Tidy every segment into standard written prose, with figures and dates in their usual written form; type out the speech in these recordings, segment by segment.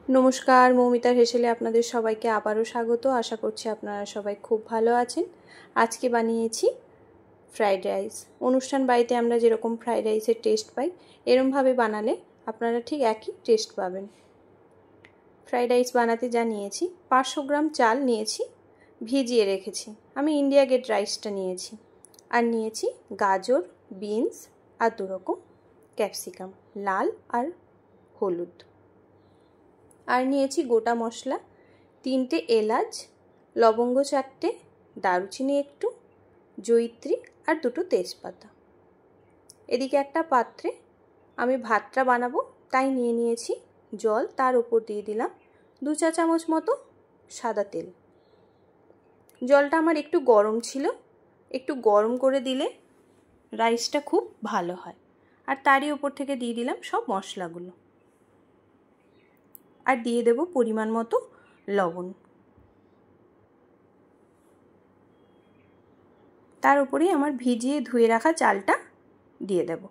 নমস্কার, মৌমিতার হেসেলে আপনাদের সবাইকে আবারও স্বাগত। আশা করছি আপনারা সবাই খুব ভালো আছেন। আজকে বানিয়েছি ফ্রাইড রাইস। অনুষ্ঠান বাড়িতে আমরা যেরকম ফ্রাইড রাইসের টেস্ট পাই, এরমভাবে বানালে আপনারা ঠিক একই টেস্ট পাবেন। ফ্রাইড রাইস বানাতে যা নিয়েছি, 500 গ্রাম চাল নিয়েছি, ভিজিয়ে রেখেছি। আমি ইন্ডিয়া গেট রাইসটা নিয়েছি। আর নিয়েছি গাজর, বিনস আর 2 রকম ক্যাপসিকাম, লাল আর হলুদ। আর নিয়েছি গোটা মশলা, 3টে এলাচ, লবঙ্গ 4টে, দারুচিনি একটু, জয়িত্রী আর 2টো তেজপাতা। এদিকে একটা পাত্রে আমি ভাতটা বানাবো, তাই নিয়ে নিয়েছি জল। তার উপর দিয়ে দিলাম 2 চা চামচ মতো সাদা তেল। জলটা আমার একটু গরম ছিল, একটু গরম করে দিলে রাইসটা খুব ভালো হয়। আর তারই উপর থেকে দিয়ে দিলাম সব মশলাগুলো, আর দিয়ে দেব পরিমাণ মতো লবণ। তার উপরেই আমার ভিজিয়ে ধুয়ে রাখা চালটা দিয়ে দেব।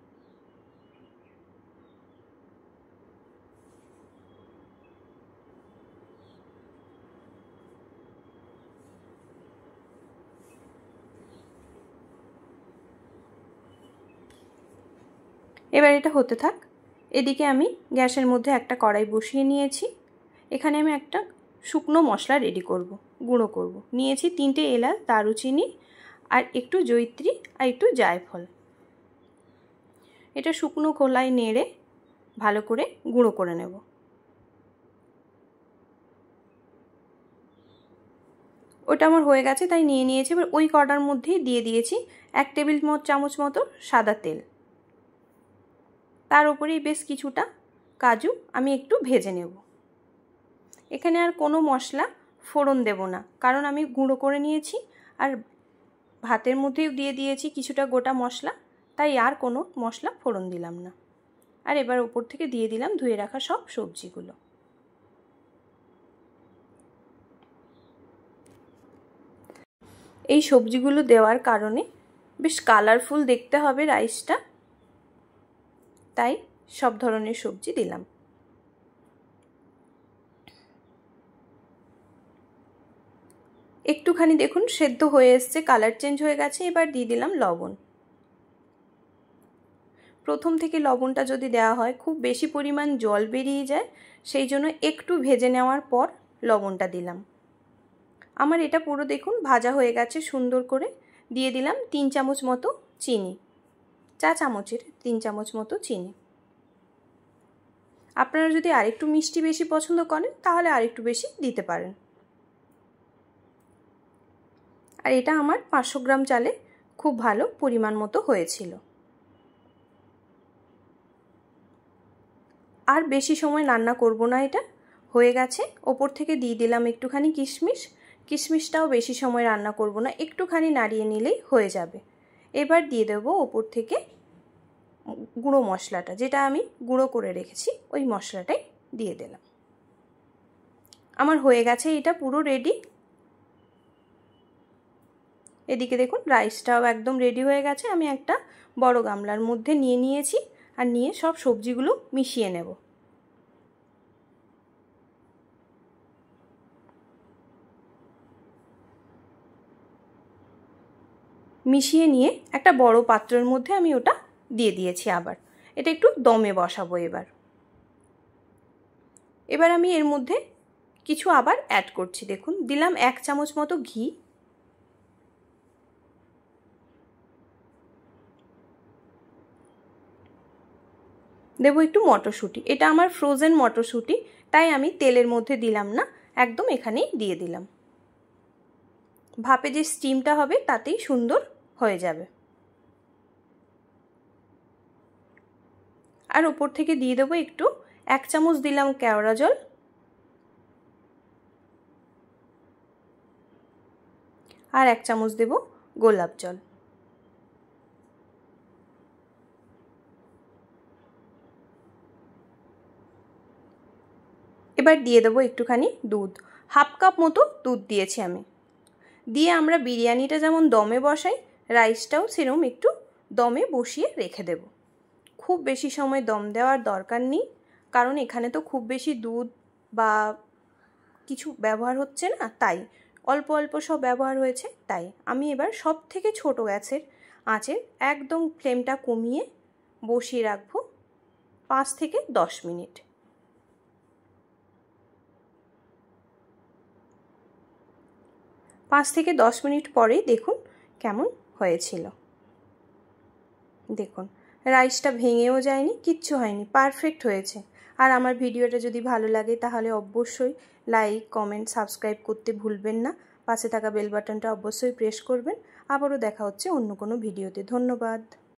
এবার এটা হতে থাক। এদিকে আমি গ্যাসের মধ্যে একটা কড়াই বসিয়ে নিয়েছি। এখানে আমি একটা শুকনো মশলা রেডি করব, গুঁড়ো করব। নিয়েছি 3টে এলাচ, দারুচিনি আর একটু জয়িত্রী আর একটু জায়ফল। এটা শুকনো খোলায় নেড়ে ভালো করে গুঁড়ো করে নেব। ওটা আমার হয়ে গেছে, তাই নিয়ে নিয়েছি। এবার ওই কড়ার মধ্যেই দিয়ে দিয়েছি 1 টেবিল চামচ মতো সাদা তেল। তার উপরেই বেশ কিছুটা কাজু আমি একটু ভেজে নেব। এখানে আর কোনো মশলা ফোড়ন দেব না, কারণ আমি গুঁড়ো করে নিয়েছি আর ভাতের মধ্যেও দিয়ে দিয়েছি কিছুটা গোটা মশলা, তাই আর কোনো মশলা ফোড়ন দিলাম না। আর এবার উপর থেকে দিয়ে দিলাম ধুয়ে রাখা সব সবজিগুলো। এই সবজিগুলো দেওয়ার কারণে বেশ কালারফুল দেখতে হবে রাইসটা, তাই সব ধরনের সবজি দিলাম। একটুখানি দেখুন সেদ্ধ হয়ে এসছে, কালার চেঞ্জ হয়ে গেছে। এবার দিয়ে দিলাম লবণ। প্রথম থেকে লবণটা যদি দেওয়া হয় খুব বেশি পরিমাণ জল বেরিয়ে যায়, সেই জন্য একটু ভেজে নেওয়ার পর লবণটা দিলাম। আমার এটা পুরো দেখুন ভাজা হয়ে গেছে সুন্দর করে। দিয়ে দিলাম 3 চামচ মতো চিনি, চা চামচের 3 চামচ মতো চিনি। আপনারা যদি আরেকটু মিষ্টি বেশি পছন্দ করেন তাহলে আরেকটু বেশি দিতে পারেন। আর এটা আমার 500 গ্রাম চালে খুব ভালো পরিমাণ মতো হয়েছিল। আর বেশি সময় রান্না করব না, এটা হয়ে গেছে। ওপর থেকে দিয়ে দিলাম একটুখানি কিশমিশ। কিশমিশটাও বেশি সময় রান্না করব না, একটুখানি নাড়িয়ে নিলেই হয়ে যাবে। এবার দিয়ে দেবো ওপর থেকে গুঁড়ো মশলাটা, যেটা আমি গুঁড়ো করে রেখেছি, ওই মশলাটাই দিয়ে দিলাম। আমার হয়ে গেছে এটা পুরো রেডি। এদিকে দেখুন রাইসটাও একদম রেডি হয়ে গেছে। আমি একটা বড় গামলার মধ্যে নিয়ে নিয়েছি, আর নিয়ে সব সবজিগুলো মিশিয়ে নেব। মিশিয়ে নিয়ে একটা বড় পাত্রের মধ্যে আমি ওটা দিয়ে দিয়েছি। আবার এটা একটু দমে বসাবো। এবার আমি এর মধ্যে কিছু আবার অ্যাড করছি। দেখুন দিলাম 1 চামচ মতো ঘি, দেবো একটু মটরশুঁটি। এটা আমার ফ্রোজেন মটরশুঁটি, তাই আমি তেলের মধ্যে দিলাম না, একদম এখানেই দিয়ে দিলাম। ভাপে যে স্টিমটা হবে তাতেই সুন্দর হয়ে যাবে। আর উপর থেকে দিয়ে দেবো একটু 1 চামচ দিলাম কেওড়া জল, আর 1 চামচ দেব গোলাপ জল। এবার দিয়ে দেবো একটুখানি দুধ, 1/2 কাপ মতো দুধ দিয়েছি আমি। দিয়ে আমরা বিরিয়ানিটা যেমন দমে বসাই, রাইসটাও সেরকম একটু দমে বসিয়ে রেখে দেব। খুব বেশি সময় দম দেওয়ার দরকার নেই, কারণ এখানে তো খুব বেশি দুধ বা কিছু ব্যবহার হচ্ছে না, তাই অল্প অল্প সব ব্যবহার হয়েছে। তাই আমি এবার সব থেকে ছোটো গ্যাসের আঁচে একদম ফ্লেমটা কমিয়ে বসিয়ে রাখবো 5 থেকে 10 মিনিট। পাঁচ থেকে 10 মিনিট পরেই দেখুন কেমন হয়েছিল। দেখুন রাইসটা ভেঙেও যায়নি, কিচ্ছু হয়নি, পারফেক্ট হয়েছে। আর আমার ভিডিওটা যদি ভালো লাগে তাহলে অবশ্যই লাইক, কমেন্ট, সাবস্ক্রাইব করতে ভুলবেন না। পাশে থাকা বেল বাটনটা অবশ্যই প্রেস করবেন। আবারও দেখা হচ্ছে অন্য কোনো ভিডিওতে। ধন্যবাদ।